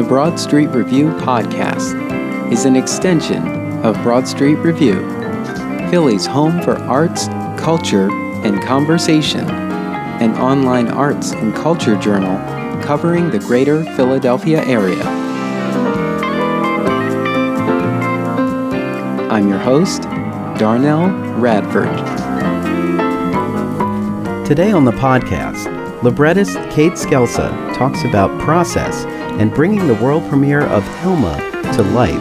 Broad Street Review podcast is an extension of Broad Street Review, Philly's home for arts, culture, and conversation, an online arts and culture journal covering the greater Philadelphia area. I'm your host, Darnell Radford. Today on the podcast, librettist Kate SCELSA talks about process and bringing the world premiere of Hilma to life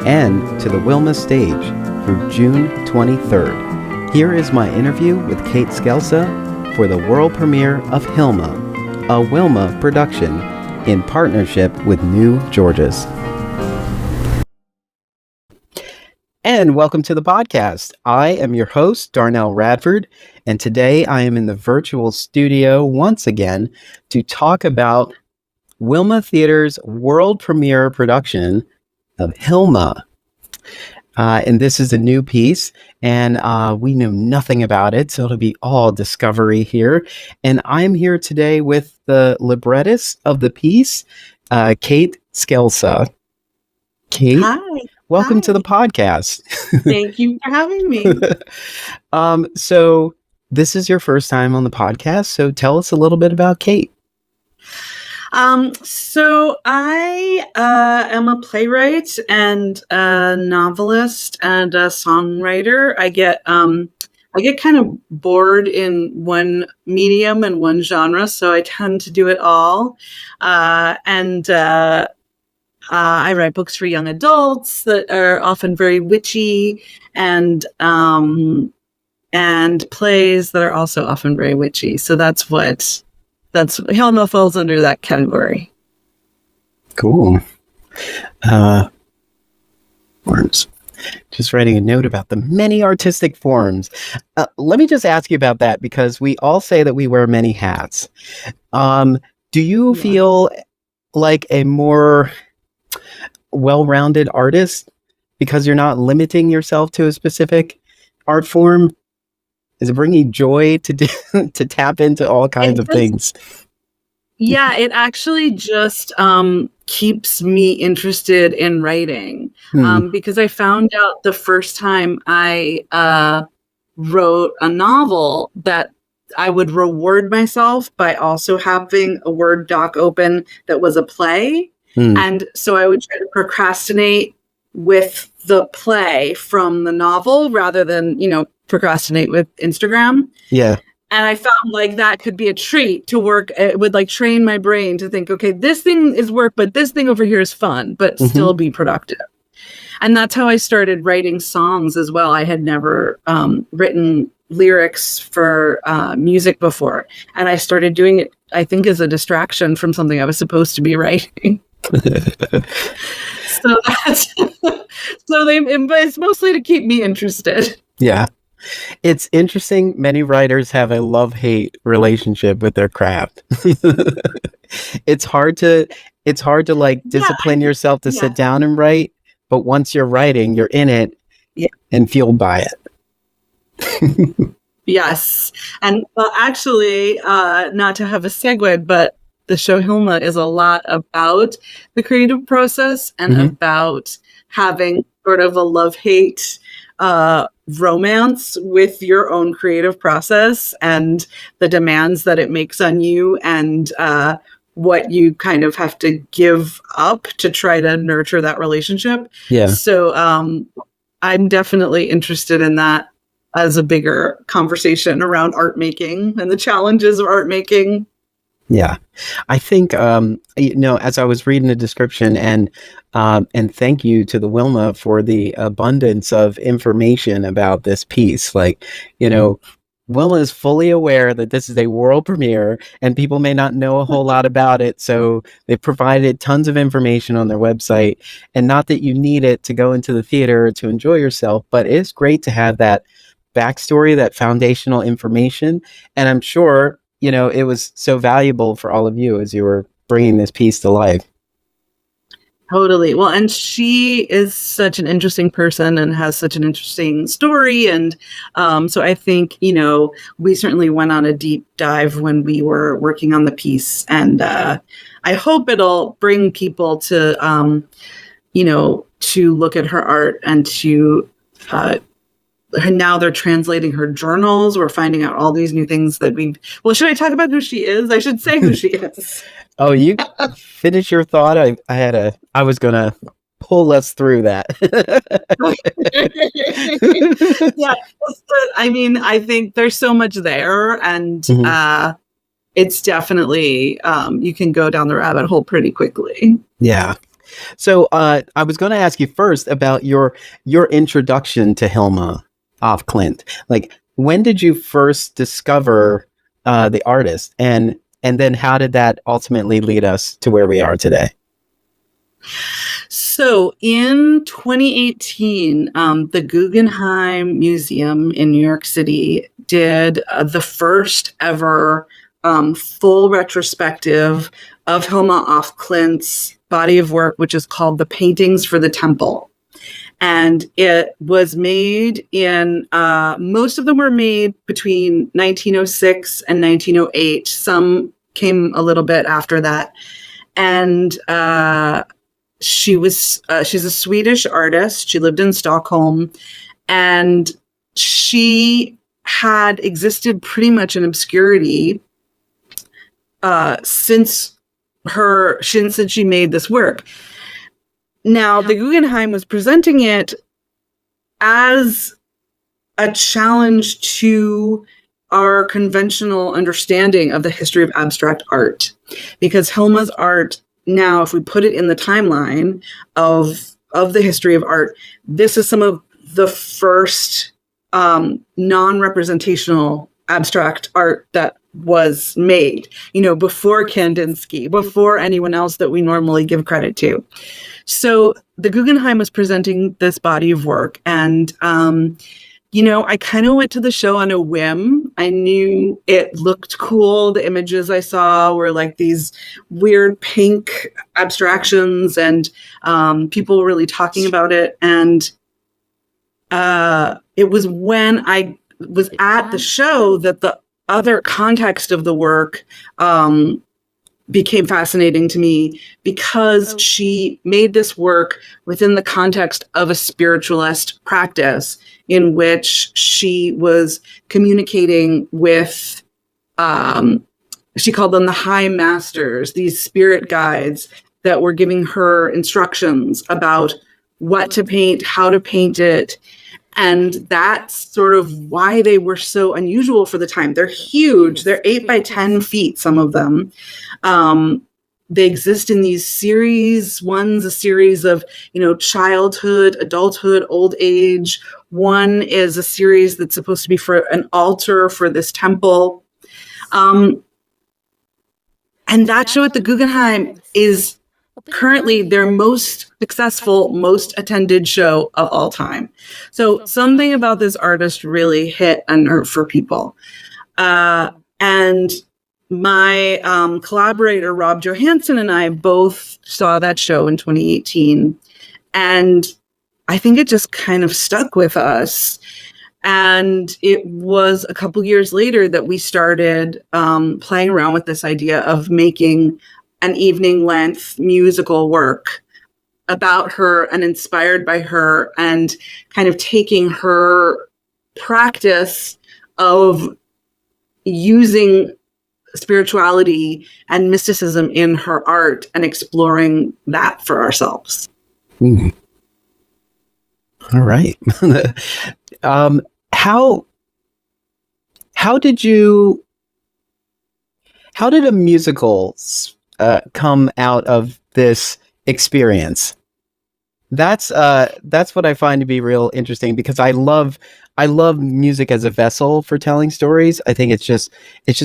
and to the Wilma stage through June 23rd. Here is my interview with Kate SCELSA for the world premiere of Hilma, a Wilma production in partnership with New Georges. And welcome to the podcast. I am your host, Darnell Radford, and today I am in the virtual studio once again to talk about Wilma Theater's world premiere production of Hilma. And this is a new piece, and we know nothing about it, so it'll be all discovery here. And I'm here today with the librettist of the piece, Kate SCELSA. Kate? Hi. Welcome to the podcast. Thank you for having me. So this is your first time on the podcast, so tell us a little bit about Kate. So I am a playwright and a novelist and a songwriter. I get kind of bored in one medium and one genre, so I tend to do it all. I write books for young adults that are often very witchy, and plays that are also often very witchy. So that's Hilma falls under that category. Cool. Forms. Just writing a note about the many artistic forms. Let me just ask you about that, because we all say that we wear many hats. Do you feel like a more well-rounded artist because you're not limiting yourself to a specific art form? Is it bringing joy to to tap into all kinds of things? Yeah, it actually just keeps me interested in writing, because I found out the first time I wrote a novel that I would reward myself by also having a Word doc open that was a play. And so I would try to procrastinate with the play from the novel rather than, procrastinate with Instagram. Yeah. And I found like that could be a treat to work. It would like train my brain to think, okay, this thing is work, but this thing over here is fun, but still be productive. And that's how I started writing songs as well. I had never written lyrics for music before. And I started doing it, I think, as a distraction from something I was supposed to be writing. But it's mostly to keep me interested. Yeah. It's interesting. Many writers have a love-hate relationship with their craft. It's hard to like discipline yourself to sit down and write, but once you're writing, you're in it and fueled by it. Yes. And well, actually, not to have a segue, but the show Hilma is a lot about the creative process and about having sort of a love-hate romance with your own creative process and the demands that it makes on you, and what you kind of have to give up to try to nurture that relationship. Yeah. So I'm definitely interested in that as a bigger conversation around art making and the challenges of art making. Yeah, I think, as I was reading the description, and thank you to the Wilma for the abundance of information about this piece. Like, Wilma is fully aware that this is a world premiere and people may not know a whole lot about it. So they provided tons of information on their website, and not that you need it to go into the theater to enjoy yourself, but it's great to have that backstory, that foundational information. And I'm sure it was so valuable for all of you as you were bringing this piece to life. Totally. Well, and she is such an interesting person and has such an interesting story. And so I think, we certainly went on a deep dive when we were working on the piece. And I hope it'll bring people to, to look at her art and to, now they're translating her journals. We're finding out all these new things that should I talk about who she is? I should say who she is. Oh, you finish your thought. I was going to pull us through that. Yeah. I mean, I think there's so much there, and it's definitely, you can go down the rabbit hole pretty quickly. Yeah. So I was going to ask you first about your introduction to Hilma of Klint. Like, when did you first discover the artist, and then how did that ultimately lead us to where we are today? So in 2018, the Guggenheim Museum in New York City did the first ever full retrospective of Hilma af Klint's body of work, which is called The Paintings for the Temple. And it was made in, most of them were made between 1906 and 1908. Some came a little bit after that. And she's a Swedish artist. She lived in Stockholm, and she had existed pretty much in obscurity since she made this work. Now, the Guggenheim was presenting it as a challenge to our conventional understanding of the history of abstract art, because Hilma's art, now, if we put it in the timeline of the history of art, this is some of the first non-representational abstract art that was made, before Kandinsky, before anyone else that we normally give credit to. So the Guggenheim was presenting this body of work, and I kind of went to the show on a whim. I knew it looked cool. The images I saw were like these weird pink abstractions, and people were really talking about it. And it was when I was at the show that the other context of the work became fascinating to me, because she made this work within the context of a spiritualist practice in which she was communicating with, she called them the high masters, these spirit guides that were giving her instructions about what to paint, how to paint it. And that's sort of why they were so unusual for the time. They're huge. They're 8 by 10 feet, some of them. They exist in these series. One's a series of, childhood, adulthood, old age. One is a series that's supposed to be for an altar for this temple. And that show at the Guggenheim is currently their most successful, most attended show of all time. So something about this artist really hit a nerve for people. And my collaborator, Rob Johansson, and I both saw that show in 2018. And I think it just kind of stuck with us. And it was a couple years later that we started playing around with this idea of making an evening length musical work about her and inspired by her, and kind of taking her practice of using spirituality and mysticism in her art and exploring that for ourselves. All right. How did a musical come out of this experience? That's what I find to be real interesting, because I love music as a vessel for telling stories. I think it's just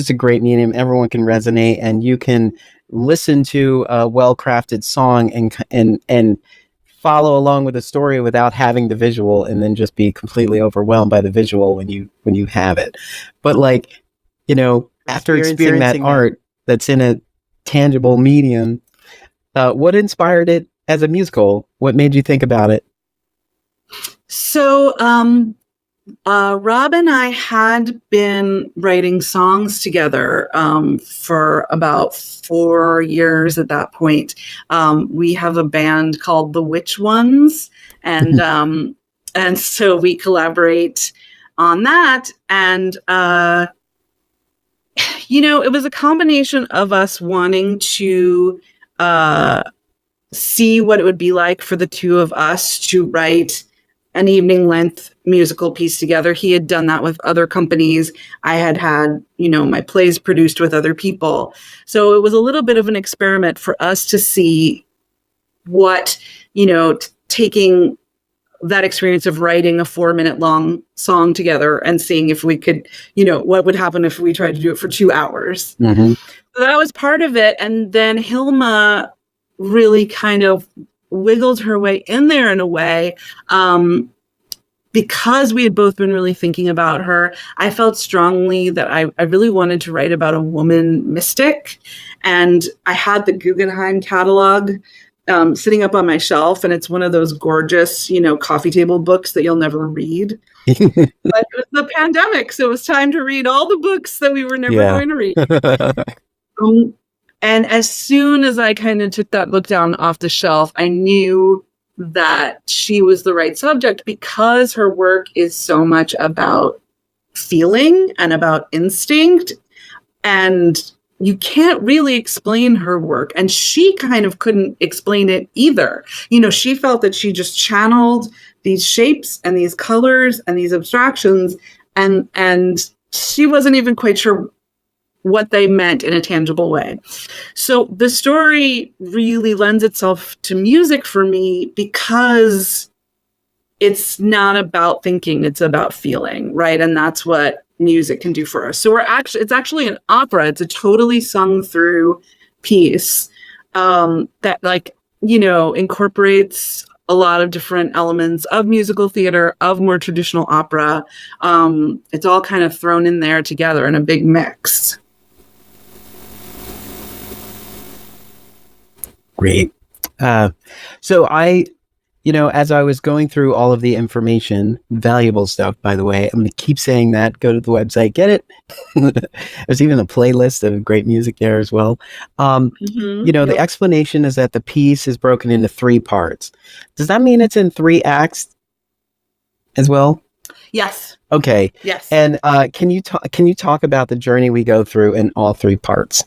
a great medium. Everyone can resonate, and you can listen to a well-crafted song and follow along with the story without having the visual, and then just be completely overwhelmed by the visual when you have it. But after experiencing that art that's in a tangible medium, what inspired it as a musical? What made you think about it? So, Rob and I had been writing songs together for about 4 years at that point. We have a band called The Witch Ones, and so we collaborate on that. And it was a combination of us wanting to see what it would be like for the two of us to write an evening length musical piece together. He had done that with other companies. I had my plays produced with other people. So it was a little bit of an experiment for us to see what, taking that experience of writing a 4-minute long song together and seeing if we could, what would happen if we tried to do it for 2 hours. Mm-hmm. So that was part of it. And then Hilma really kind of wiggled her way in there in a way. Because we had both been really thinking about her, I felt strongly that I really wanted to write about a woman mystic. And I had the Guggenheim catalog sitting up on my shelf, and it's one of those gorgeous, coffee table books that you'll never read. But it was the pandemic, so it was time to read all the books that we were never going to read. And as soon as I kind of took that book down off the shelf, I knew that she was the right subject because her work is so much about feeling and about instinct. And you can't really explain her work. And she kind of couldn't explain it either. She felt that she just channeled these shapes and these colors and these abstractions. And she wasn't even quite sure what they meant in a tangible way. So the story really lends itself to music for me because it's not about thinking, it's about feeling, right? And that's what music can do for us. So it's actually an opera. It's a totally sung through piece that incorporates a lot of different elements of musical theater, of more traditional opera. It's all kind of thrown in there together in a big mix. Great. So as I was going through all of the information, valuable stuff, by the way, I'm going to keep saying that. Go to the website, get it. There's even a playlist of great music there as well. The explanation is that the piece is broken into 3 parts. Does that mean it's in 3 acts as well? Yes. Okay. Yes. And can you talk about the journey we go through in all 3 parts?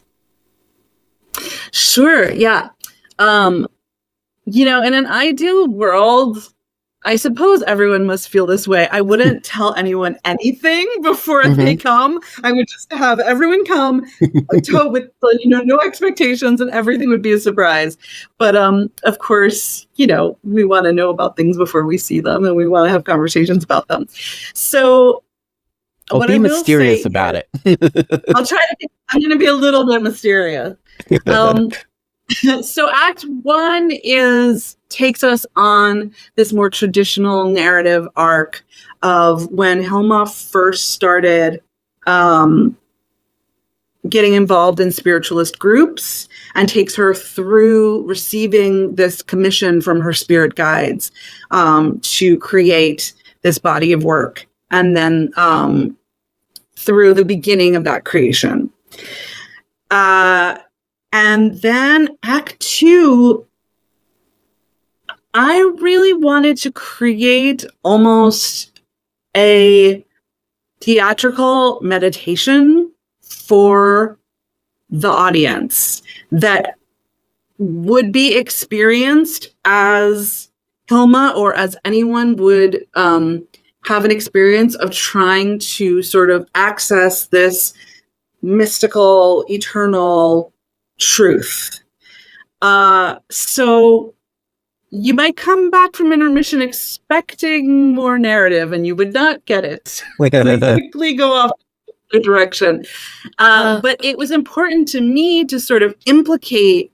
Sure. Yeah. In an ideal world, I suppose everyone must feel this way. I wouldn't tell anyone anything before they come. I would just have everyone come with no expectations, and everything would be a surprise. But of course, we want to know about things before we see them, and we want to have conversations about them. So be mysterious about it. I'll try to. I'm going to be a little bit mysterious. So Act 1 takes us on this more traditional narrative arc of when Hilma first started getting involved in spiritualist groups, and takes her through receiving this commission from her spirit guides to create this body of work, and then through the beginning of that creation. And then Act 2, I really wanted to create almost a theatrical meditation for the audience that would be experienced as Hilma or as anyone would have an experience of trying to sort of access this mystical, eternal truth. So you might come back from intermission expecting more narrative, and you would not get it. We quickly go off the direction. But it was important to me to sort of implicate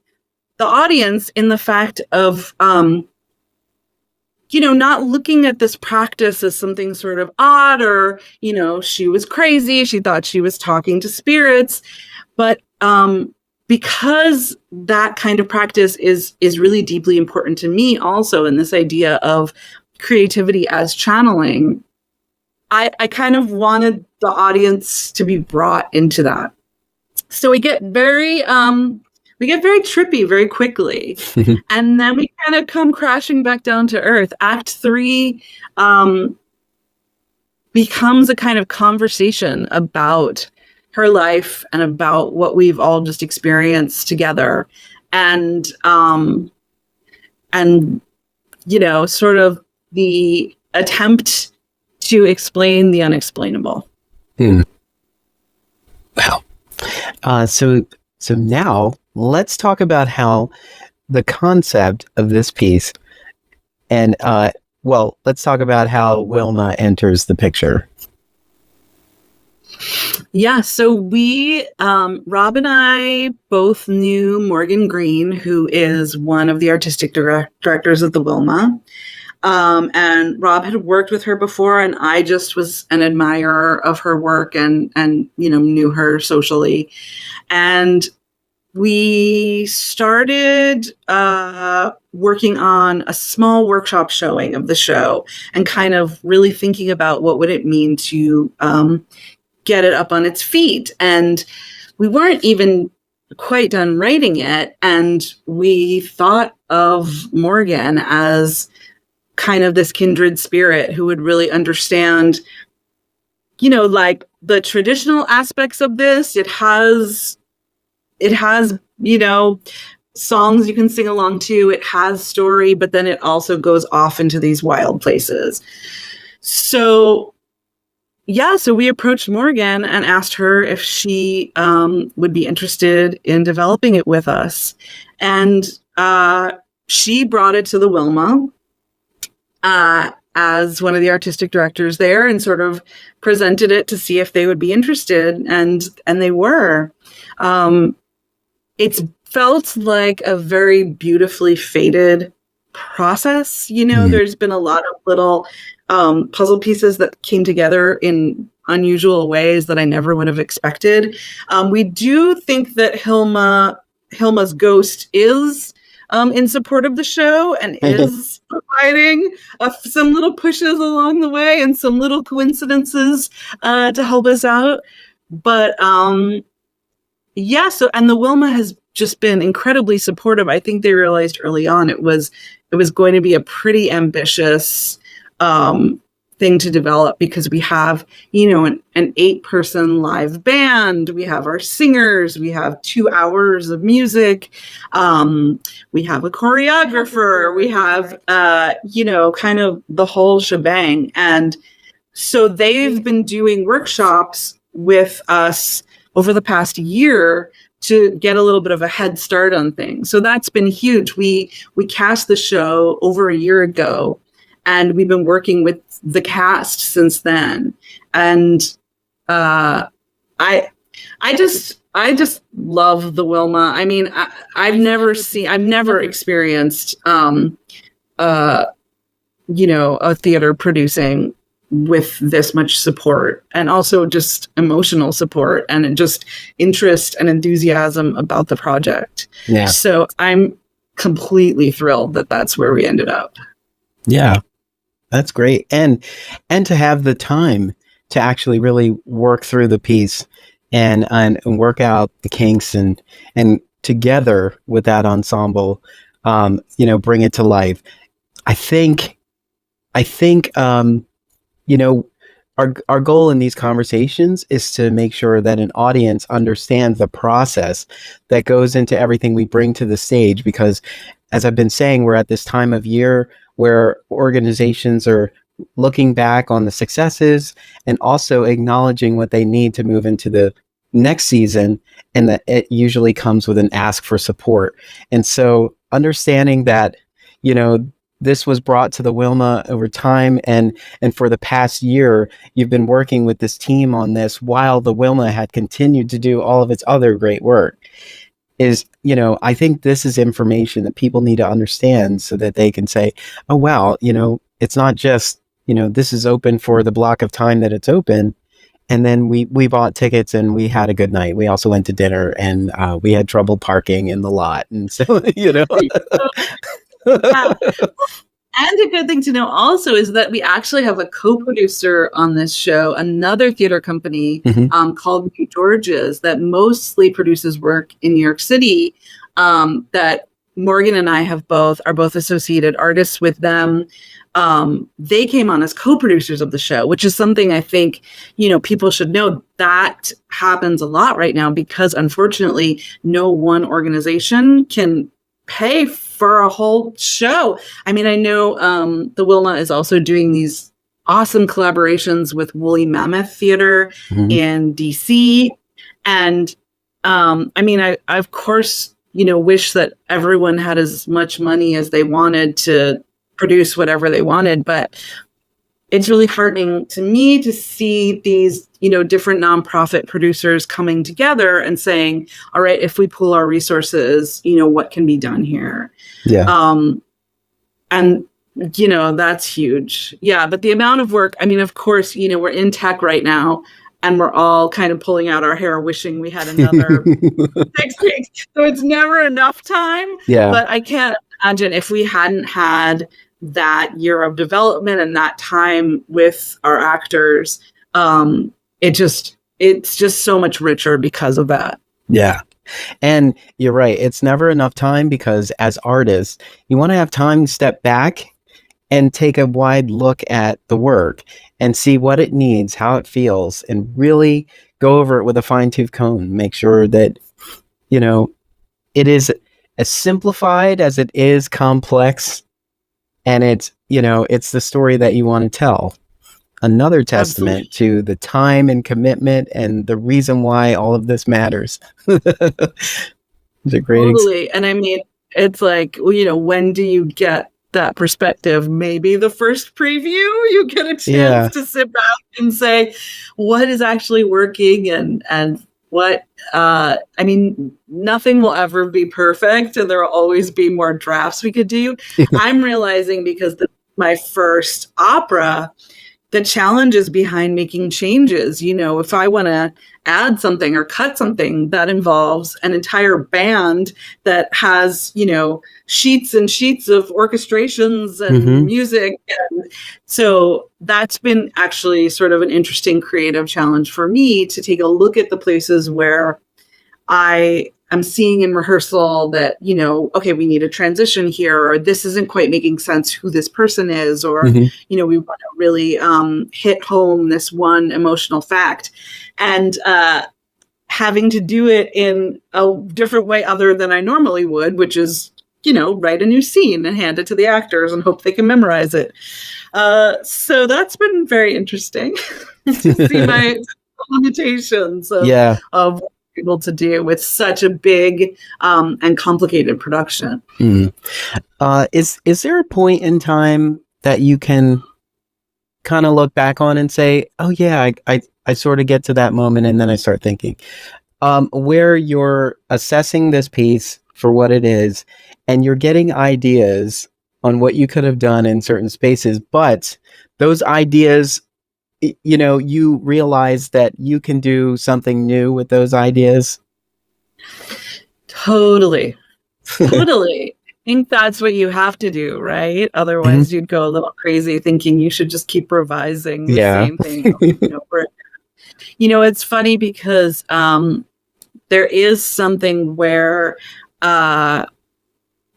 the audience in the fact of, not looking at this practice as something sort of odd or, she was crazy. She thought she was talking to spirits. But because that kind of practice is really deeply important to me also, in this idea of creativity as channeling, I kind of wanted the audience to be brought into that. So we get very trippy very quickly. And then we kind of come crashing back down to earth. Act 3 becomes a kind of conversation about her life and about what we've all just experienced together. And you know, sort of the attempt to explain the unexplainable. Wow. So now let's talk about how the concept of this piece, and let's talk about how Wilma enters the picture. Yeah, so we, Rob and I both knew Morgan Green, who is one of the artistic directors of the Wilma. And Rob had worked with her before, and I just was an admirer of her work and you know, knew her socially. And we started working on a small workshop showing of the show and kind of really thinking about what would it mean to get it up on its feet. And we weren't even quite done writing it. And we thought of Morgan as kind of this kindred spirit who would really understand, you know, like the traditional aspects of this. It has, you know, songs you can sing along to. It has story, but then it also goes off into these wild places. So yeah, so we approached Morgan and asked her if she would be interested in developing it with us. And she brought it to the Wilma as one of the artistic directors there and sort of presented it to see if they would be interested. And they were. It's felt like a very beautifully fated process. You know, there's been a lot of little puzzle pieces that came together in unusual ways that I never would have expected. We do think that Hilma's ghost is in support of the show and is providing some little pushes along the way and some little coincidences to help us out. But yeah, so, and the Wilma has just been incredibly supportive. I think they realized early on it was going to be a pretty ambitious thing to develop, because we have, you know, an 8-person live band, we have our singers, we have 2 hours of music, we have a choreographer, we have you know, kind of the whole shebang. And so they've been doing workshops with us over the past year to get a little bit of a head start on things. So that's been huge. We cast the show over a year ago, and we've been working with the cast since then. And I just love the Wilma. I mean, I've never experienced you know, a theater producing with this much support, and also just emotional support and just interest and enthusiasm about the project. Yeah. So I'm completely thrilled that that's where we ended up. Yeah, that's great. And to have the time to actually really work through the piece and work out the kinks and together with that ensemble, you know, bring it to life. I think, you know, our goal in these conversations is to make sure that an audience understands the process that goes into everything we bring to the stage. Because, as I've been saying, we're at this time of year where organizations are looking back on the successes and also acknowledging what they need to move into the next season, and that it usually comes with an ask for support. And so understanding that, you know, this was brought to the Wilma over time, and for the past year, you've been working with this team on this while the Wilma had continued to do all of its other great work. Is, you know, I think this is information that people need to understand so that they can say, oh, wow, you know, it's not just, you know, this is open for the block of time that it's open. And then we bought tickets and we had a good night. We also went to dinner and we had trouble parking in the lot. And so, Yeah. And a good thing to know also is that we actually have a co-producer on this show, another theater company called New George's that mostly produces work in New York City. That Morgan and I are both associated artists with them. They came on as co-producers of the show, which is something I think, people should know. That happens a lot right now because unfortunately no one organization can pay for a whole show. I mean, I know the Wilma is also doing these awesome collaborations with Woolly Mammoth Theater in DC. And I of course, wish that everyone had as much money as they wanted to produce whatever they wanted, but it's really heartening to me to see these, different nonprofit producers coming together and saying, all right, if we pool our resources, what can be done here? Yeah. And, that's huge. Yeah. But the amount of work, of course, we're in tech right now and we're all kind of pulling out our hair, wishing we had another 6 weeks. So it's never enough time. Yeah. But I can't imagine if we hadn't had that year of development and that time with our actors, it's just so much richer because of that. Yeah. And you're right. It's never enough time because as artists, you want to have time to step back and take a wide look at the work and see what it needs, how it feels, and really go over it with a fine-tooth comb. Make sure that, it is as simplified as it is complex. And it's the story that you want to tell. Another testament to the time and commitment and the reason why all of this matters. It's a great totally. And it's like, when do you get that perspective? Maybe the first preview, you get a chance to sit back and say, what is actually working and what, nothing will ever be perfect and there will always be more drafts we could do. I'm realizing because my first opera, the challenges behind making changes, if I want to add something or cut something, that involves an entire band that has, sheets and sheets of orchestrations and music. And so that's been actually sort of an interesting creative challenge for me to take a look at the places where I am seeing in rehearsal that, okay, we need a transition here, or this isn't quite making sense who this person is, or, we want to really hit home this one emotional fact. And having to do it in a different way other than I normally would, which is, write a new scene and hand it to the actors and hope they can memorize it. So that's been very interesting to see my limitations of able to do with such a big and complicated production. Is there a point in time that you can kind of look back on and say, oh yeah, I sort of get to that moment and then I start thinking, where you're assessing this piece for what it is and you're getting ideas on what you could have done in certain spaces, but those ideas, you realize that you can do something new with those ideas? Totally. I think that's what you have to do, right? Otherwise you'd go a little crazy thinking you should just keep revising the same thing. It's funny because there is something where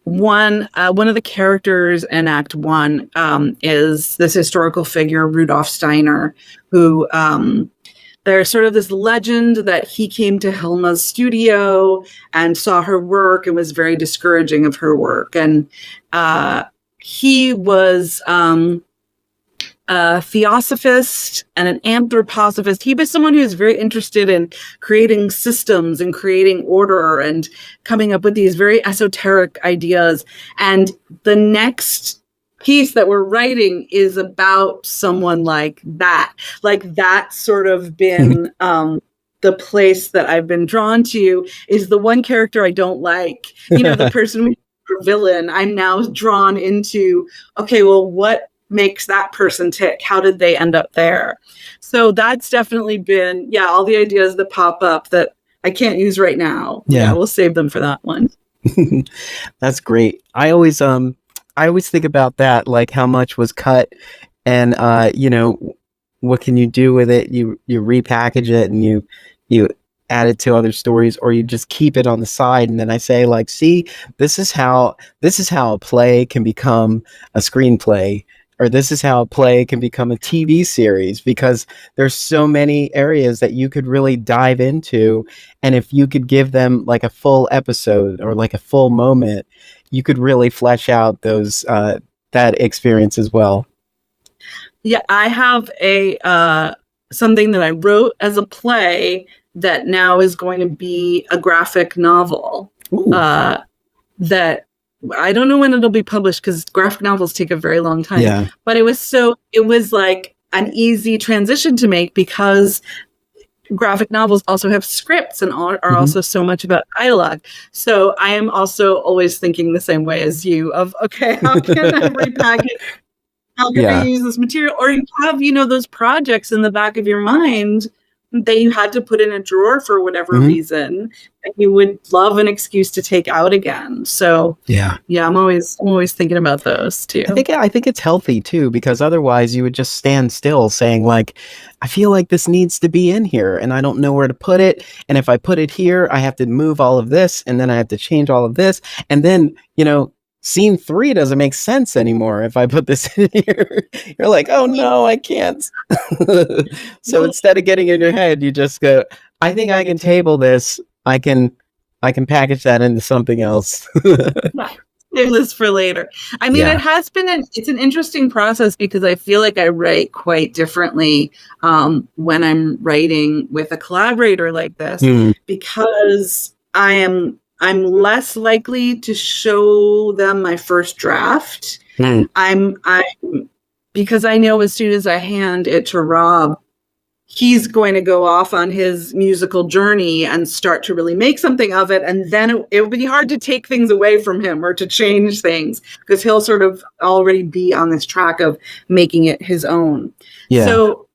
one of the characters in Act 1 is this historical figure, Rudolf Steiner, who there's sort of this legend that he came to Hilma's studio and saw her work and was very discouraging of her work. And he was a theosophist and an anthroposophist. He was someone who was very interested in creating systems and creating order and coming up with these very esoteric ideas. And the next piece that we're writing is about someone like that. Like that's sort of been the place that I've been drawn to, is the one character I don't like. The person or villain. I'm now drawn into, okay, well, what makes that person tick? How did they end up there? So that's definitely been, all the ideas that pop up that I can't use right now. Yeah. We'll save them for that one. That's great. I always think about that, like how much was cut, and what can you do with it? You repackage it and you add it to other stories, or you just keep it on the side. And then I say, like, see, this is how a play can become a screenplay, or this is how a play can become a TV series, because there's so many areas that you could really dive into. And if you could give them like a full episode or like a full moment, you could really flesh out those that experience as well. Yeah, I have a something that I wrote as a play that now is going to be a graphic novel. That I don't know when it'll be published, because graphic novels take a very long time. Yeah. But it was like an easy transition to make, because graphic novels also have scripts and are also so much about dialogue. So I am also always thinking the same way as you of, okay, how can I repackage? How can I use this material? Or you have, those projects in the back of your mind that you had to put in a drawer for whatever reason, and you would love an excuse to take out again. So I'm always thinking about those too. I think it's healthy too, because otherwise you would just stand still saying, like, I feel like this needs to be in here and I don't know where to put it. And if I put it here, I have to move all of this, and then I have to change all of this. And then, scene 3 doesn't make sense anymore if I put this in here. You're like, oh no, I can't. So instead of getting in your head, you just go, I think I can table this. I can package that into something else. Save this for later. I mean, it has been it's an interesting process, because I feel like I write quite differently when I'm writing with a collaborator like this, because I'm less likely to show them my first draft. I'm because I know as soon as I hand it to Rob, he's going to go off on his musical journey and start to really make something of it. And then it will be hard to take things away from him or to change things, because he'll sort of already be on this track of making it his own. Yeah. So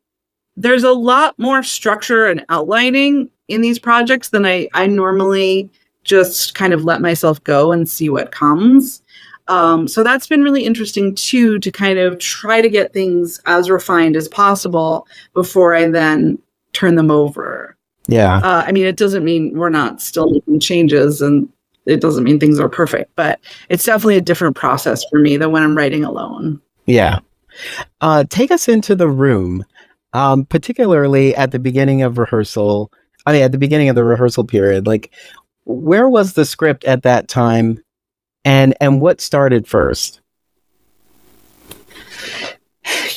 there's a lot more structure and outlining in these projects than I normally just kind of let myself go and see what comes. So that's been really interesting too, to kind of try to get things as refined as possible before I then turn them over. Yeah. I mean, it doesn't mean we're not still making changes, and it doesn't mean things are perfect, but it's definitely a different process for me than when I'm writing alone. Yeah. Take us into the room, particularly at the beginning of rehearsal. At the beginning of the rehearsal period, like, where was the script at that time, and what started first?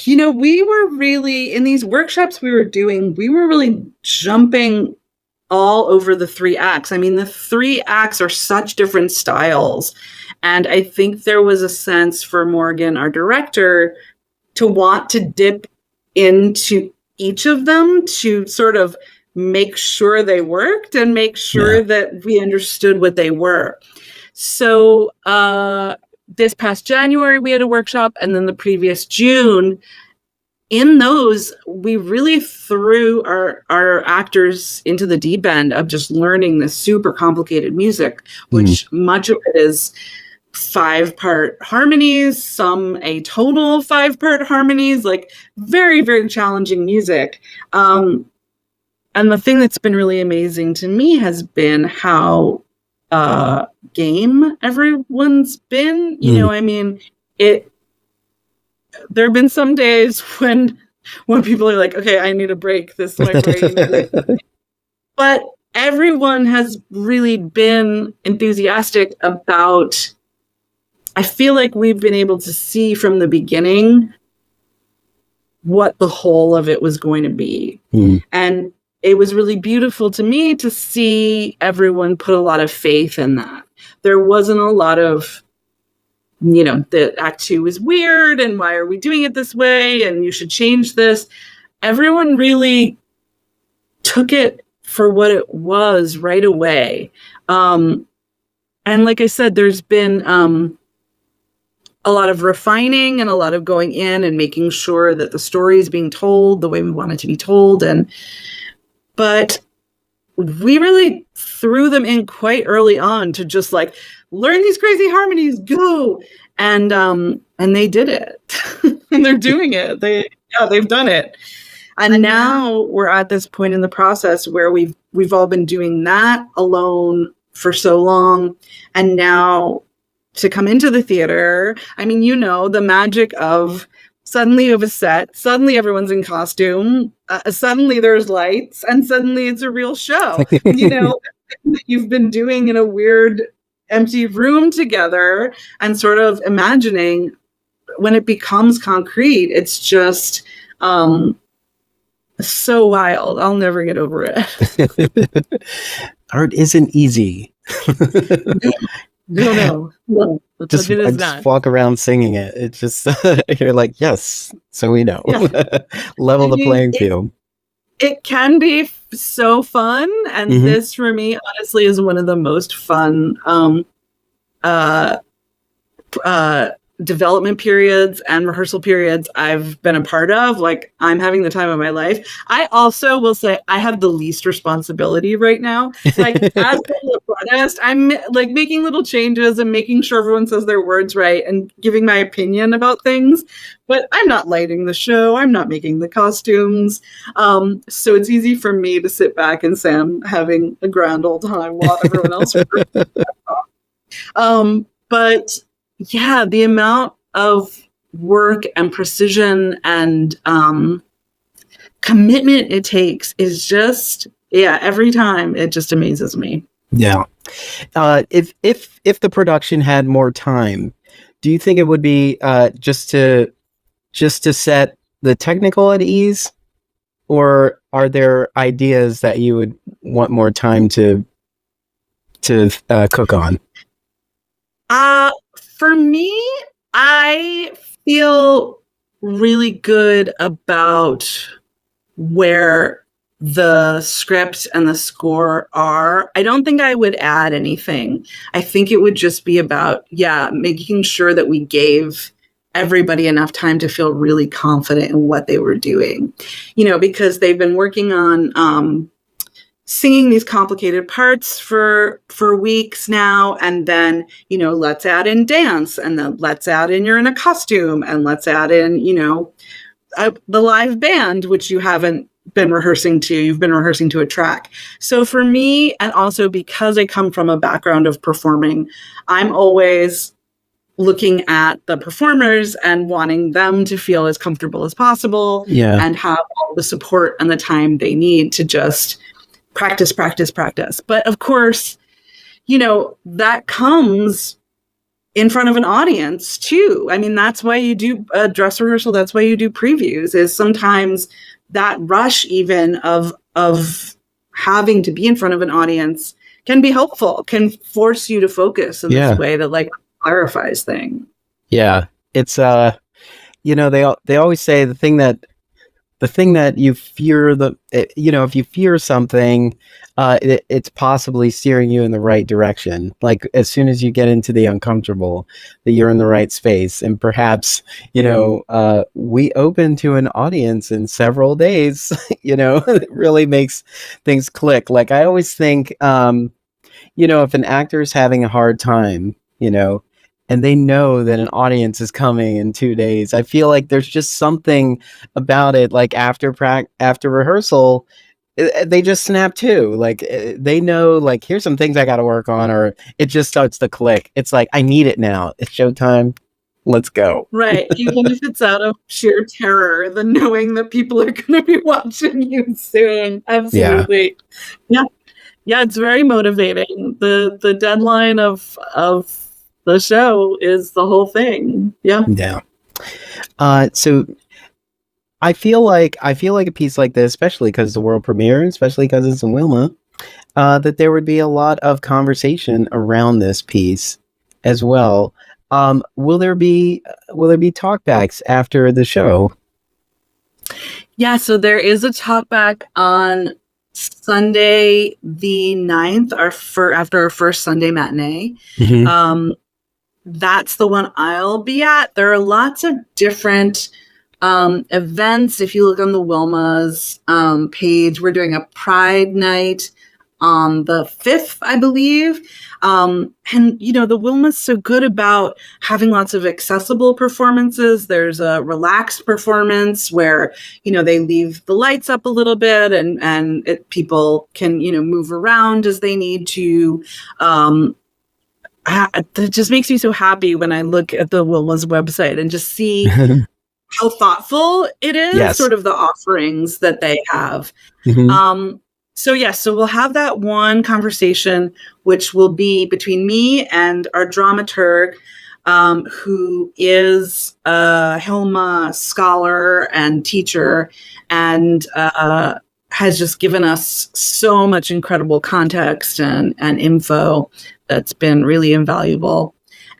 We were really, in these workshops we were really jumping all over the 3 acts. I mean, the 3 acts are such different styles. And I think there was a sense for Morgan, our director, to want to dip into each of them to sort of make sure they worked and make sure that we understood what they were. So this past January, we had a workshop, and then the previous June, in those, we really threw our actors into the deep end of just learning this super complicated music, which much of it is 5-part harmonies, some a total 5-part harmonies, like very, very challenging music. And the thing that's been really amazing to me has been how game everyone's been. I mean, there have been some days when people are like, okay, I need a break. This is my brain. But everyone has really been enthusiastic about, I feel like we've been able to see from the beginning what the whole of it was going to be. And it was really beautiful to me to see everyone put a lot of faith in that. There wasn't a lot of, the act 2 is weird, and why are we doing it this way? And you should change this. Everyone really took it for what it was right away. And like I said, there's been a lot of refining and a lot of going in and making sure that the story is being told the way we want it to be told. But we really threw them in quite early on to just like learn these crazy harmonies, go. And they did it. And they're doing it. They've done it. And now we're at this point in the process where we've all been doing that alone for so long. And now to come into the theater, I mean, the magic of suddenly you have a set, suddenly everyone's in costume, suddenly there's lights, and suddenly it's a real show. You've been doing in a weird empty room together and sort of imagining when it becomes concrete, it's just so wild. I'll never get over it. Art isn't easy. No. Just walk around singing it. It's just, you're like, yes, so we know. Yeah. Level the playing field. It can be so fun. And this, for me, honestly, is one of the most fun development periods and rehearsal periods I've been a part of. Like, I'm having the time of my life. I also will say I have the least responsibility right now. Like, as a librettist, I'm like making little changes and making sure everyone says their words right and giving my opinion about things. But I'm not lighting the show. I'm not making the costumes. So it's easy for me to sit back and say I'm having a grand old time while everyone else works. But yeah, the amount of work and precision and commitment it takes is just, every time it just amazes me. Yeah. If the production had more time, do you think it would be just to set the technical at ease, or are there ideas that you would want more time to cook on? For me, I feel really good about where the script and the score are. I don't think I would add anything. I think it would just be about, making sure that we gave everybody enough time to feel really confident in what they were doing, because they've been working on singing these complicated parts for weeks now, and then let's add in dance, and then let's add in you're in a costume, and let's add in the live band, which you haven't been rehearsing to. You've been rehearsing to a track. So for me, and also because I come from a background of performing, I'm always looking at the performers and wanting them to feel as comfortable as possible, and have all the support and the time they need to just practice. But of course, that comes in front of an audience too. I mean, that's why you do a dress rehearsal. That's why you do previews, is sometimes that rush even of having to be in front of an audience can be helpful, can force you to focus in this way that like clarifies things. Yeah. It's, they always say the thing that you fear, if you fear something, it's possibly steering you in the right direction. Like, as soon as you get into the uncomfortable, that you're in the right space. And perhaps, we open to an audience in several days, it really makes things click. Like, I always think, if an actor is having a hard time, and they know that an audience is coming in 2 days, I feel like there's just something about it. Like, after rehearsal, they just snap too. Like, they know, like, here's some things I got to work on, or it just starts to click. It's like, I need it now. It's showtime. Let's go. Right. Even if it's out of sheer terror, the knowing that people are going to be watching you soon. Absolutely. Yeah. It's very motivating. The deadline of the show is the whole thing. Yeah. So I feel like a piece like this, especially because the world premiere, especially because it's in Wilma, that there would be a lot of conversation around this piece as well. Will there be talkbacks after the show? Yeah. So there is a talkback on Sunday the 9th, after our first Sunday matinee. that's the one I'll be at. There are lots of different events. If you look on the Wilma's page, we're doing a Pride Night on the 5th, I believe. And, the Wilma's so good about having lots of accessible performances. There's a relaxed performance where, they leave the lights up a little bit and people can, move around as they need to. It just makes me so happy when I look at the Wilma's website and just see how thoughtful it is, Yes. sort of the offerings that they have. So we'll have that one conversation, which will be between me and our dramaturg, who is a Hilma scholar and teacher, and has just given us so much incredible context and info that's been really invaluable.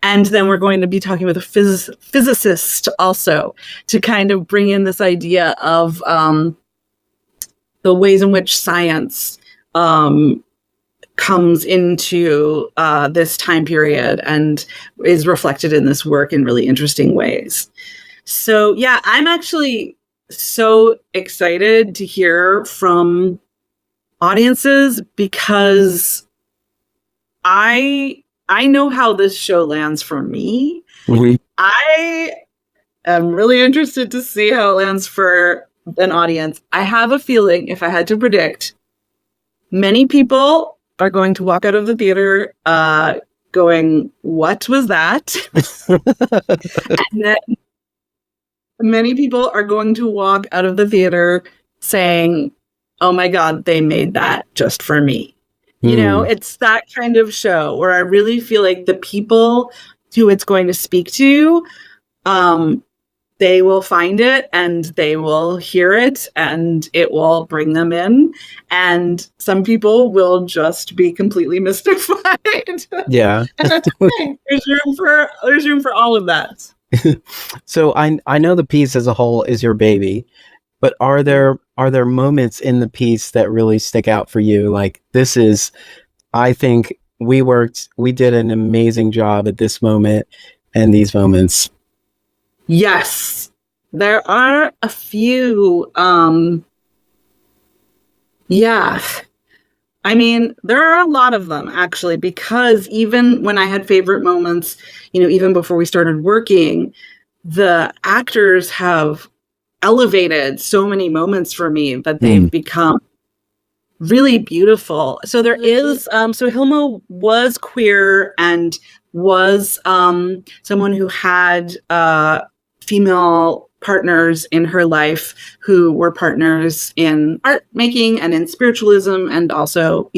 And then we're going to be talking with a physicist also to kind of bring in this idea of the ways in which science comes into this time period and is reflected in this work in really interesting ways. So, yeah, I'm actually so excited to hear from audiences because I know how this show lands for me. I am really interested to see how it lands for an audience. I have a feeling, if I had to predict, many people are going to walk out of the theater going, "What was that?" And then many people are going to walk out of the theater saying, "Oh my God, they made that just for me." It's that kind of show where I really feel like the people who it's going to speak to, they will find it and they will hear it and it will bring them in. And some people will just be completely mystified. Yeah. And that's okay. There's room for all of that. So I know the piece as a whole is your baby, but are there moments in the piece that really stick out for you? Like, this is, I think we did an amazing job at this moment and these moments. Yes, there are a few. I mean, there are a lot of them, actually, because even when I had favorite moments, even before we started working, the actors have elevated so many moments for me that they've become really beautiful. So there is, so Hilma was queer and was someone who had female partners in her life who were partners in art making and in spiritualism and also,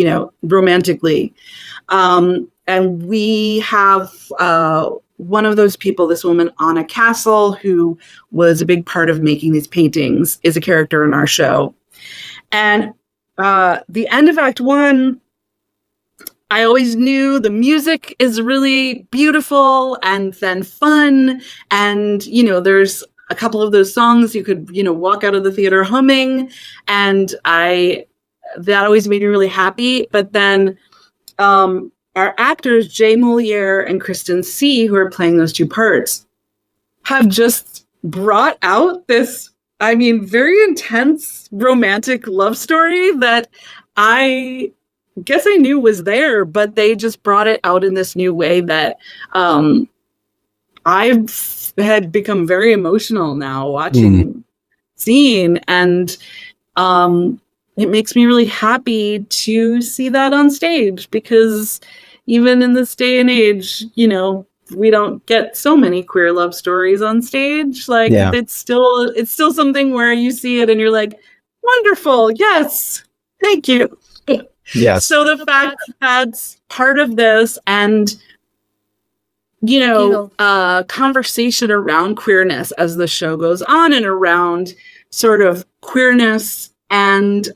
romantically. And we have one of those people, this woman, Anna Castle, who was a big part of making these paintings, is a character in our show. And the end of Act 1, I always knew the music is really beautiful and then fun. And, there's a couple of those songs you could, walk out of the theater humming. And that always made me really happy. But then our actors, Jay Moliere and Kristen C., who are playing those two parts, have just brought out this, very intense romantic love story that I guess I knew was there, but they just brought it out in this new way that I've had become very emotional now watching, seeing, and it makes me really happy to see that on stage because even in this day and age, we don't get so many queer love stories on stage. Like it's still something where you see it and you're like, wonderful. Yes. Thank you. Yes. So the fact that that's part of this and, conversation around queerness as the show goes on and around sort of queerness and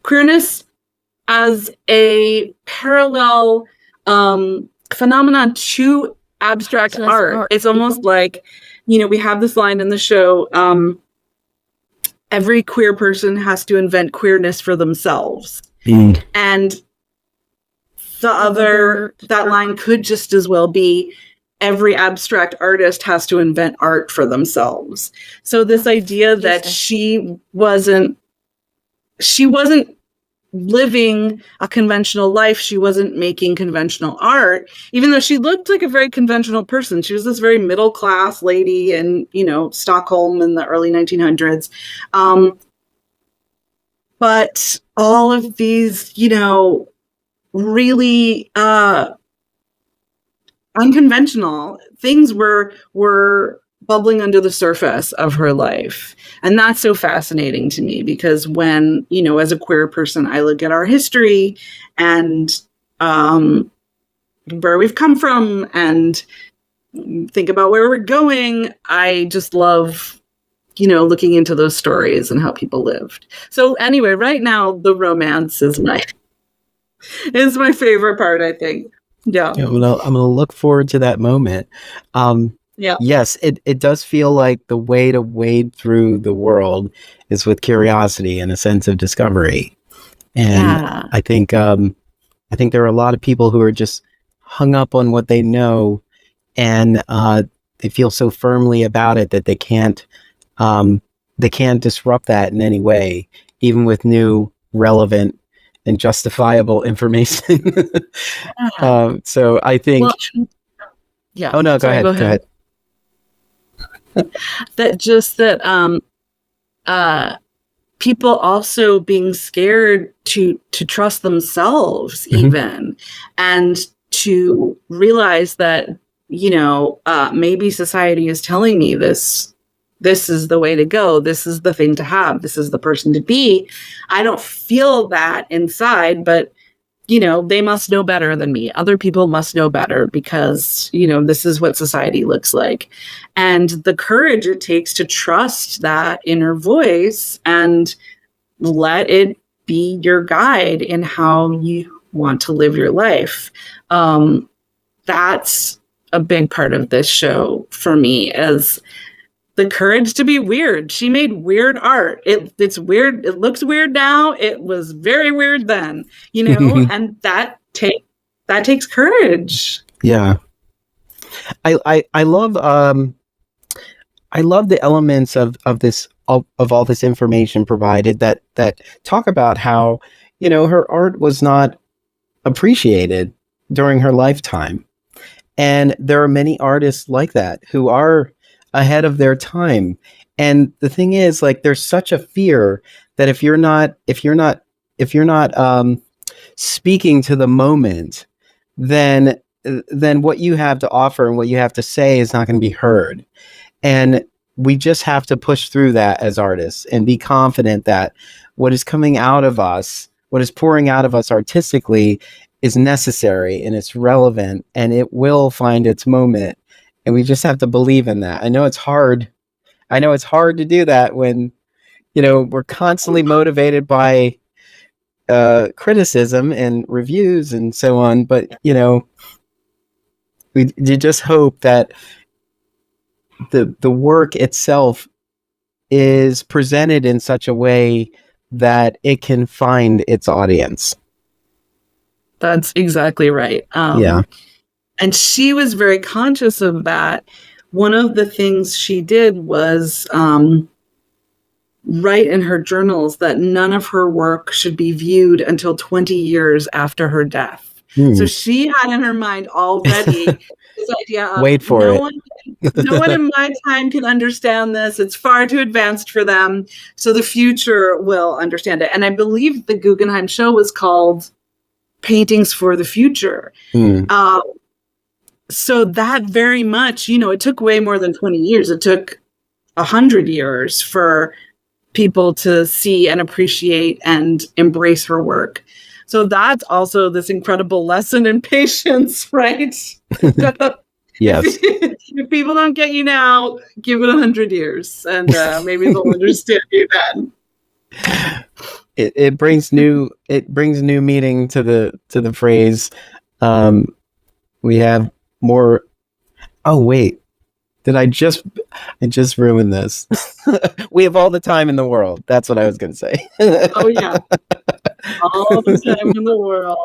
queerness as a parallel phenomenon to abstract art. It's almost like, we have this line in the show, every queer person has to invent queerness for themselves. And that line could just as well be every abstract artist has to invent art for themselves. So this idea that she wasn't living a conventional life, she wasn't making conventional art, even though she looked like a very conventional person. She was this very middle class lady in, Stockholm in the early 1900s. But all of these, really unconventional things were bubbling under the surface of her life. And that's so fascinating to me because when, as a queer person, I look at our history and where we've come from and think about where we're going, I just love, looking into those stories and how people lived. So anyway, right now, the romance is my favorite part, I think. Yeah. I'm gonna look forward to that moment. Yeah. Yes, it does feel like the way to wade through the world is with curiosity and a sense of discovery. And I think there are a lot of people who are just hung up on what they know, and they feel so firmly about it that they can't disrupt that in any way, even with new, relevant, and justifiable information. So I think. Well, yeah. Oh no, go ahead. That people also being scared to trust themselves, even, and to realize that maybe society is telling me this is the way to go, this is the thing to have, this is the person to be. I don't feel that inside, but they must know better than me. Other people must know better because, this is what society looks like. And the courage it takes to trust that inner voice and let it be your guide in how you want to live your life. That's a big part of this show for me, is the courage to be weird. She made weird art. It's weird. It looks weird now. It was very weird then, and that takes courage. Yeah. I love the elements of all this information provided that talk about how, her art was not appreciated during her lifetime. And there are many artists like that who are ahead of their time. And the thing is, like, there's such a fear that if you're not speaking to the moment, then what you have to offer and what you have to say is not going to be heard. And we just have to push through that as artists and be confident that what is coming out of us, what is pouring out of us artistically, is necessary and it's relevant and it will find its moment. And we just have to believe in that. I know it's hard to do that when, we're constantly motivated by criticism and reviews and so on. But, you just hope that the work itself is presented in such a way that it can find its audience. That's exactly right. Yeah. And she was very conscious of that. One of the things she did was write in her journals that none of her work should be viewed until 20 years after her death. So she had in her mind already this idea of wait for no one in my time can understand this. It's far too advanced for them. So the future will understand it. And I believe the Guggenheim show was called Paintings for the Future. So that very much, it took way more than 20 years. It took 100 years for people to see and appreciate and embrace her work. So that's also this incredible lesson in patience, right? Yes. If people don't get you now, give it 100 years and maybe they'll understand you then. It brings new meaning to the phrase. We have more. Oh wait, I just ruined this. We have all the time in the world. That's what I was going to say. Oh yeah. all the time in the world.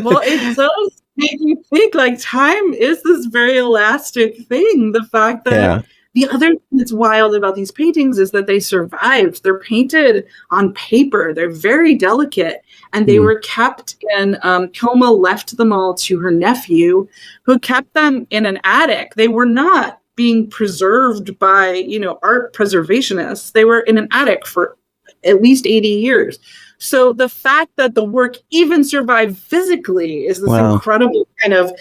Well, it does make you think, like, time is this very elastic thing. The fact that Yeah. the other thing that's wild about these paintings is that they survived. They're painted on paper. They're very delicate, and they were kept in, Hilma left them all to her nephew, who kept them in an attic. They were not being preserved by, art preservationists. They were in an attic for at least 80 years. So the fact that the work even survived physically is this incredible kind of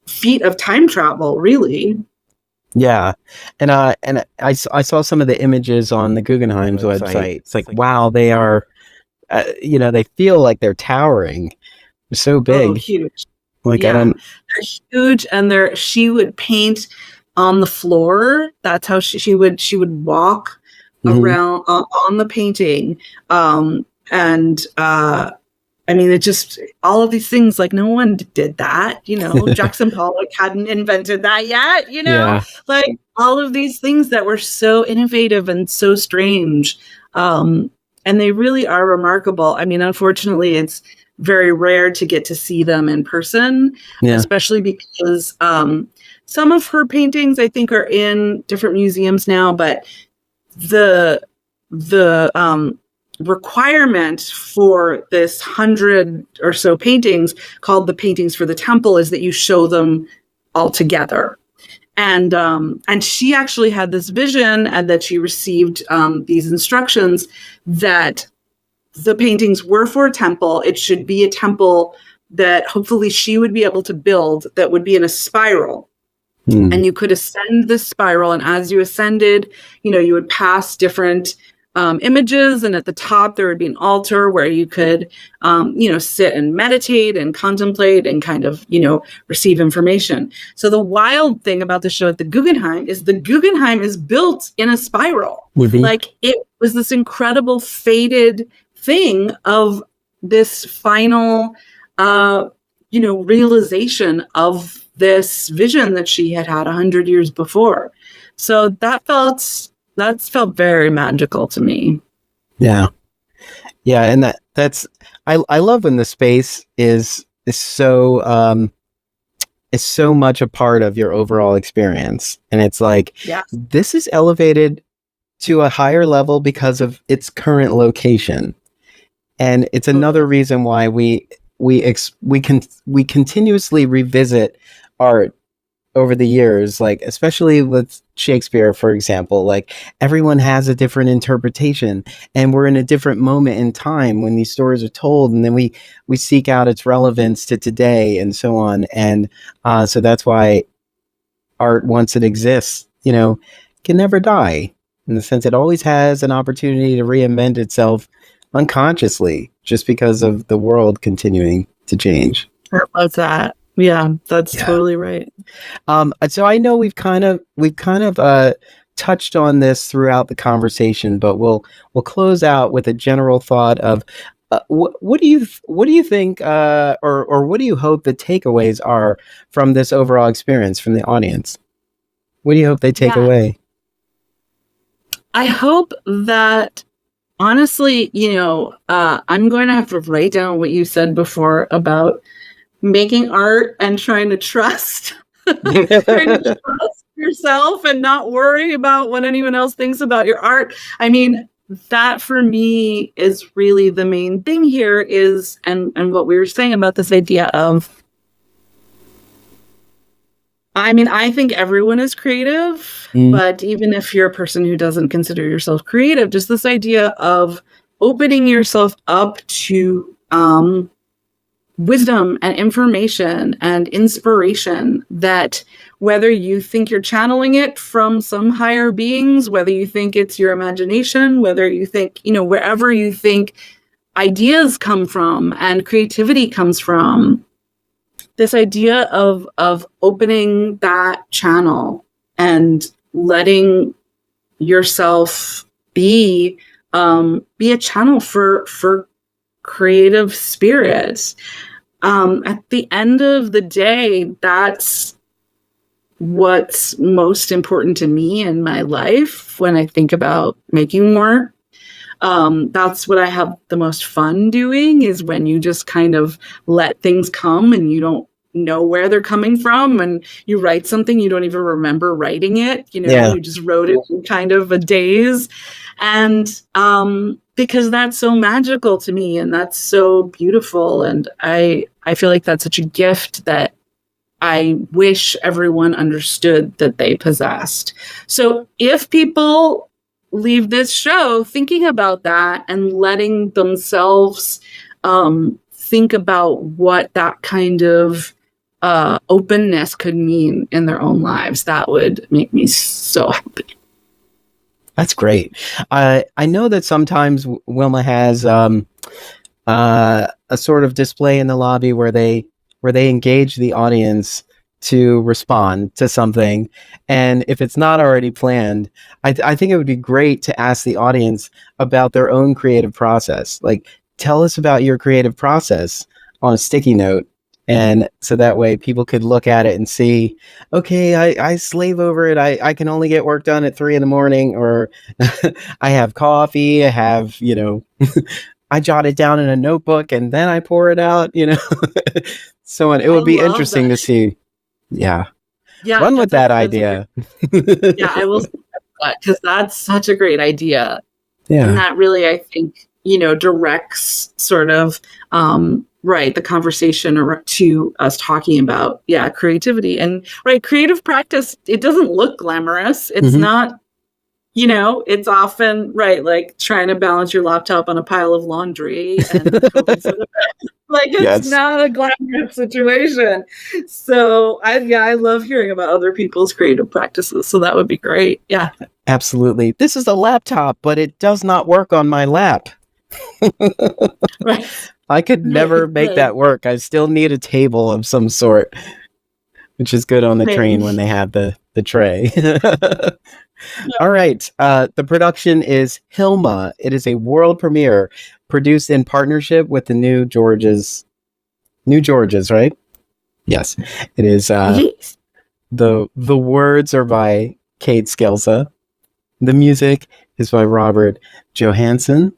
feat of time travel, really. Yeah. And I saw some of the images on the Guggenheim's website. It's like, wow, they are, they feel like they're towering. They're so big. Oh, huge. Like, they're huge. And she would paint on the floor. That's how she would walk around on the painting. It just, all of these things, like, no one did that, Jackson Pollock hadn't invented that yet, like all of these things that were so innovative and so strange. And they really are remarkable. I mean, unfortunately, it's very rare to get to see them in person, especially because some of her paintings, I think, are in different museums now, but the requirement for this 100 or so paintings, called the Paintings for the Temple, is that you show them all together. And she actually had this vision, and that she received these instructions that the paintings were for a temple. It should be a temple that hopefully she would be able to build, that would be in a spiral. And you could ascend this spiral, and as you ascended, you would pass different images, and at the top there would be an altar where you could sit and meditate and contemplate and kind of receive information. So the wild thing about the show at the Guggenheim is built in a spiral. Like, it was this incredible fated thing of this final realization of this vision that she had 100 years before. So that felt very magical to me. Yeah. Yeah. And that's, I love when the space is so much a part of your overall experience. And it's like, this is elevated to a higher level because of its current location. And it's another reason why we continuously revisit art over the years, like, especially with Shakespeare, for example. Like, everyone has a different interpretation, and we're in a different moment in time when these stories are told, and then we seek out its relevance to today and so on. And so that's why art, once it exists, can never die, in the sense it always has an opportunity to reinvent itself unconsciously, just because of the world continuing to change. I love that. Yeah, that's totally right. So I know we've kind of touched on this throughout the conversation, but we'll close out with a general thought of what do you think, or what do you hope the takeaways are from this overall experience from the audience? What do you hope they take away? I hope that, honestly, I'm going to have to write down what you said before about making art and trying to trust yourself and not worry about what anyone else thinks about your art. I mean, that for me is really the main thing here, is, and what we were saying about this idea of, I think everyone is creative, but even if you're a person who doesn't consider yourself creative, just this idea of opening yourself up to wisdom and information and inspiration, that whether you think you're channeling it from some higher beings, whether you think it's your imagination, whether you think, wherever you think ideas come from and creativity comes from, this idea of opening that channel and letting yourself be a channel for creative spirits. At the end of the day, that's what's most important to me in my life when I think about making work. That's what I have the most fun doing, is when you just kind of let things come and you don't know where they're coming from, and you write something, you don't even remember writing it, you just wrote it in kind of a daze. And because that's so magical to me, and that's so beautiful, and I feel like that's such a gift that I wish everyone understood that they possessed. So if people leave this show thinking about that and letting themselves think about what that kind of openness could mean in their own lives, that would make me so happy. That's great. I know that sometimes Wilma has a sort of display in the lobby where they engage the audience to respond to something. And if it's not already planned, I think it would be great to ask the audience about their own creative process. Like, tell us about your creative process on a sticky note. And so that way people could look at it and see, okay, I slave over it. I can only get work done at 3 a.m, or I have coffee, I have, I jot it down in a notebook and then I pour it out, So it would be interesting to see. Yeah. Run with that idea. Yeah, I will, because that's such a great idea. Yeah. And that really, I think, directs sort of, the conversation to us talking about, creativity. And creative practice, it doesn't look glamorous. It's not, it's often like trying to balance your laptop on a pile of laundry and it's not a glamorous situation. So I love hearing about other people's creative practices. So that would be great. Yeah, absolutely. This is a laptop, but it does not work on my lap. Right. I could never make that work. I still need a table of some sort, which is good on the train when they have the tray. All right. The production is Hilma. It is a world premiere produced in partnership with the New Georges, right? Yes. It is. The words are by Kate SCELSA. The music is by Robert Johansson,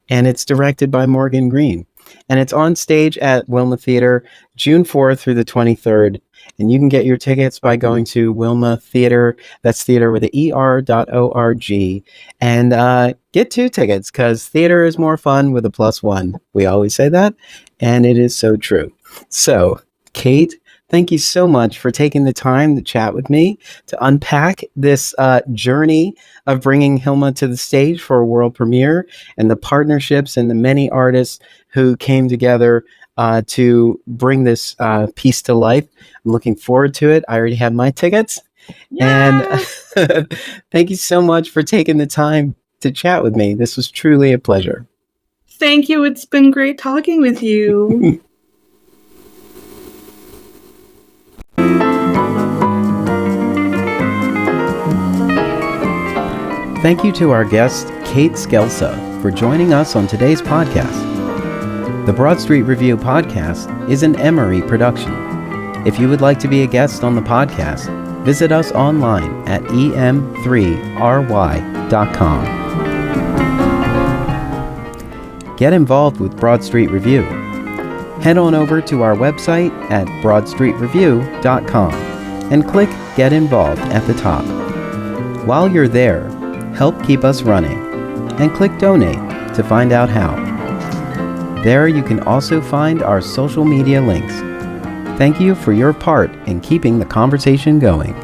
and it's directed by Morgan Green. And it's on stage at Wilma Theater, June 4th through the 23rd. And you can get your tickets by going to Wilma Theater, that's theater with the ER.org, and get 2 tickets, because theater is more fun with a +1. We always say that, and it is so true. So, Kate, thank you so much for taking the time to chat with me, to unpack this journey of bringing Hilma to the stage for a world premiere, and the partnerships and the many artists who came together to bring this piece to life. I'm looking forward to it. I already have my tickets. Yes! And thank you so much for taking the time to chat with me. This was truly a pleasure. Thank you. It's been great talking with you. Thank you to our guest, Kate SCELSA, for joining us on today's podcast. The Broad Street Review podcast is an Emory production. If you would like to be a guest on the podcast, visit us online at em3ry.com. Get involved with Broad Street Review. Head on over to our website at broadstreetreview.com and click Get Involved at the top. While you're there, help keep us running, and click Donate to find out how. There you can also find our social media links. Thank you for your part in keeping the conversation going.